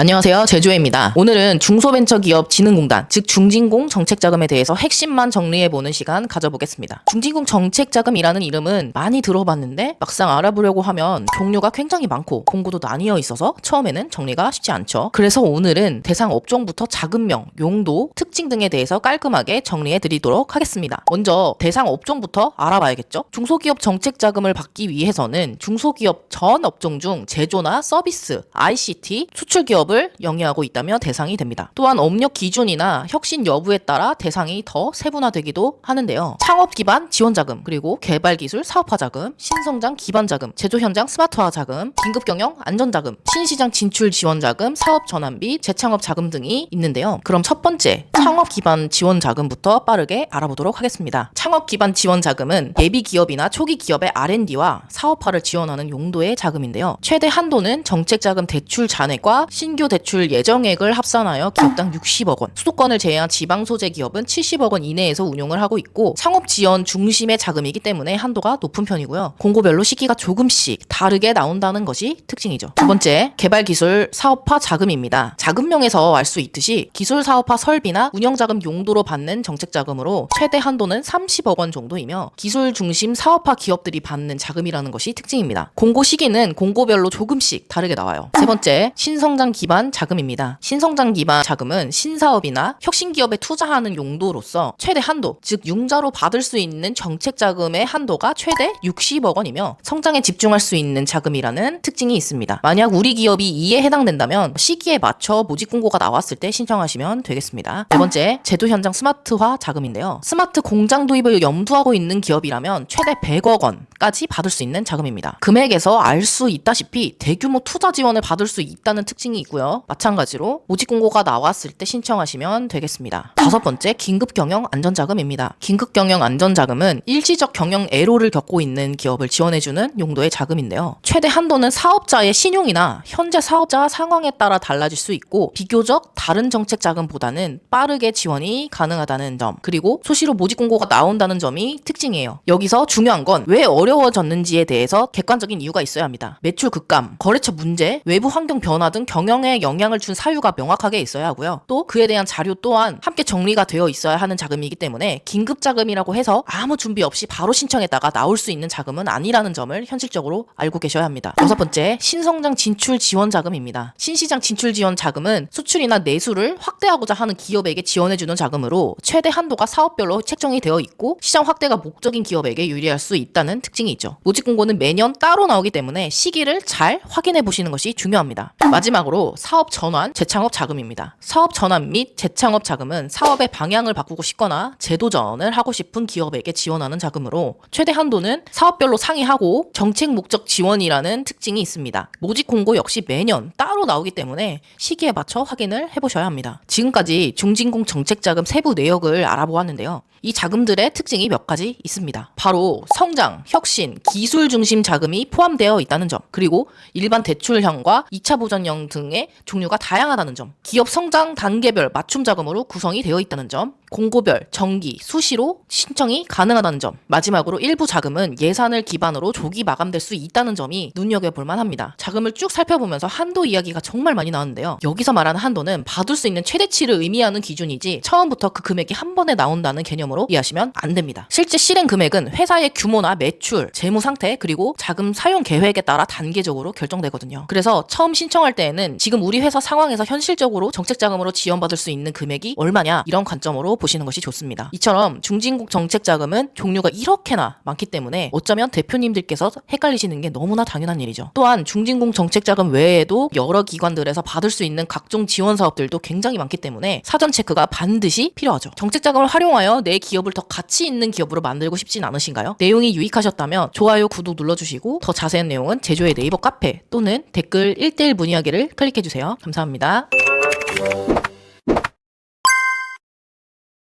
안녕하세요, 제주혜입니다. 오늘은 중소벤처기업진흥공단, 즉 중진공 정책자금에 대해서 핵심만 정리해보는 시간 가져보겠습니다. 중진공 정책자금이라는 이름은 많이 들어봤는데 막상 알아보려고 하면 종류가 굉장히 많고 공고도 나뉘어 있어서 처음에는 정리가 쉽지 않죠. 그래서 오늘은 대상 업종부터 자금명, 용도, 특징 등에 대해서 깔끔하게 정리해드리도록 하겠습니다. 먼저 대상 업종부터 알아봐야겠죠. 중소기업 정책자금을 받기 위해서는 중소기업 전 업종 중 제조나 서비스, ICT, 수출기업을 영위하고 있다면 대상이 됩니다. 또한 업력 기준이나 혁신 여부에 따라 대상이 더 세분화되기도 하는데요. 창업 기반 지원 자금, 그리고 개발 기술 사업화 자금, 신성장 기반 자금, 제조 현장 스마트화 자금, 긴급 경영 안전 자금, 신시장 진출 지원 자금, 사업 전환비, 재창업 자금 등이 있는데요. 그럼 첫 번째 창업 기반 지원 자금부터 빠르게 알아보도록 하겠습니다. 창업 기반 지원 자금은 예비 기업이나 초기 기업의 R&D와 사업화를 지원하는 용도의 자금인데요. 최대 한도는 정책 자금 대출 잔액과 신규 대출 예정액을 합산하여 기업당 60억 원, 수도권을 제외한 지방 소재 기업은 70억 원 이내에서 운용을 하고 있고 창업 지원 중심의 자금이기 때문에 한도가 높은 편이고요. 공고별로 시기가 조금씩 다르게 나온다는 것이 특징이죠. 두 번째, 개발 기술 사업화 자금입니다. 자금명에서 알 수 있듯이 기술 사업화 설비나 운영 자금 용도로 받는 정책 자금으로 최대 한도는 30억 원 정도이며 기술 중심 사업화 기업들이 받는 자금이라는 것이 특징입니다. 공고 시기는 공고별로 조금씩 다르게 나와요. 세 번째, 신성장 기반 자금입니다. 신성장 기반 자금은 신사업이나 혁신 기업에 투자하는 용도로서 최대 한도, 즉 융자로 받을 수 있는 정책 자금의 한도가 최대 60억 원이며 성장에 집중할 수 있는 자금이라는 특징이 있습니다. 만약 우리 기업이 이에 해당된다면 시기에 맞춰 모집 공고가 나왔을 때 신청하시면 되겠습니다. 네 번째, 제도 현장 스마트화 자금인데요. 스마트 공장 도입을 염두하고 있는 기업이라면 최대 100억 원까지 받을 수 있는 자금입니다. 금액에서 알 수 있다시피 대규모 투자 지원을 받을 수 있다는 특징이 있고요. 마찬가지로 모집 공고가 나왔을 때 신청하시면 되겠습니다. 다섯 번째, 긴급 경영 안전 자금입니다. 긴급 경영 안전 자금은 일시적 경영 애로를 겪고 있는 기업을 지원해주는 용도의 자금인데요. 최대 한도는 사업자의 신용이나 현재 사업자 상황에 따라 달라질 수 있고 비교적 다른 정책 자금보다는 빠르게 지원이 가능하다는 점, 그리고 수시로 모집 공고가 나온다는 점이 특징이에요. 여기서 중요한 건 왜 어려워졌는지에 대해서 객관적인 이유가 있어야 합니다. 매출 급감, 거래처 문제, 외부 환경 변화 등 경영에 영향을 준 사유가 명확하게 있어야 하고요. 또 그에 대한 자료 또한 함께 정리가 되어 있어야 하는 자금이기 때문에 긴급 자금이라고 해서 아무 준비 없이 바로 신청했다가 나올 수 있는 자금은 아니라는 점을 현실적으로 알고 계셔야 합니다. 여섯 번째, 신성장 진출 지원 자금입니다. 신시장 진출 지원 자금은 수출이나 내수를 확대하고자 하는 기업에게 지원해주는 자금으로 최대 한도가 사업별로 책정이 되어 있고 시장 확대가 목적인 기업에게 유리할 수 있다는 특징이 있죠. 모집 공고는 매년 따로 나오기 때문에 시기를 잘 확인해 보시는 것이 중요합니다. 마지막으로 사업 전환, 재창업 자금입니다. 사업 전환 및 재창업 자금은 사업의 방향을 바꾸고 싶거나 제도전을 하고 싶은 기업에게 지원하는 자금으로 최대 한도는 사업별로 상이하고 정책 목적 지원이라는 특징이 있습니다. 모집 공고 역시 매년 따로 나오기 때문에 시기에 맞춰 확인을 해보셔야 합니다. 지금까지 중진공 정책자금 세부 내역을 알아보았는데요. 이 자금들의 특징이 몇 가지 있습니다. 바로 성장, 혁신, 기술 중심 자금이 포함되어 있다는 점, 그리고 일반 대출형과 2차 보전형 등의 종류가 다양하다는 점, 기업 성장 단계별 맞춤 자금으로 구성이 되어 있다는 점, 공고별, 정기, 수시로 신청이 가능하다는 점, 마지막으로 일부 자금은 예산을 기반으로 조기 마감될 수 있다는 점이 눈여겨볼 만합니다. 자금을 쭉 살펴보면서 한도 이야기가 정말 많이 나왔는데요. 여기서 말하는 한도는 받을 수 있는 최대치를 의미하는 기준이지 처음부터 그 금액이 한 번에 나온다는 개념으로 이해하시면 안 됩니다. 실제 실행 금액은 회사의 규모나 매출, 재무 상태, 그리고 자금 사용 계획에 따라 단계적으로 결정되거든요. 그래서 처음 신청할 때에는 지금 우리 회사 상황에서 현실적으로 정책자금으로 지원받을 수 있는 금액이 얼마냐, 이런 관점으로 보시는 것이 좋습니다. 이처럼 중진국 정책자금은 종류가 이렇게나 많기 때문에 어쩌면 대표님들께서 헷갈리시는 게 너무나 당연한 일이죠. 또한 중진국 정책자금 외에도 여러 기관들에서 받을 수 있는 각종 지원 사업들도 굉장히 많기 때문에 사전 체크가 반드시 필요하죠. 정책자금을 활용하여 내 기업을 더 가치 있는 기업으로 만들고 싶진 않으신가요? 내용이 유익하셨다면 좋아요, 구독 눌러주시고 더 자세한 내용은 제조의 네이버 카페 또는 댓글 1:1 문의하기를 클릭해주세요. 감사합니다.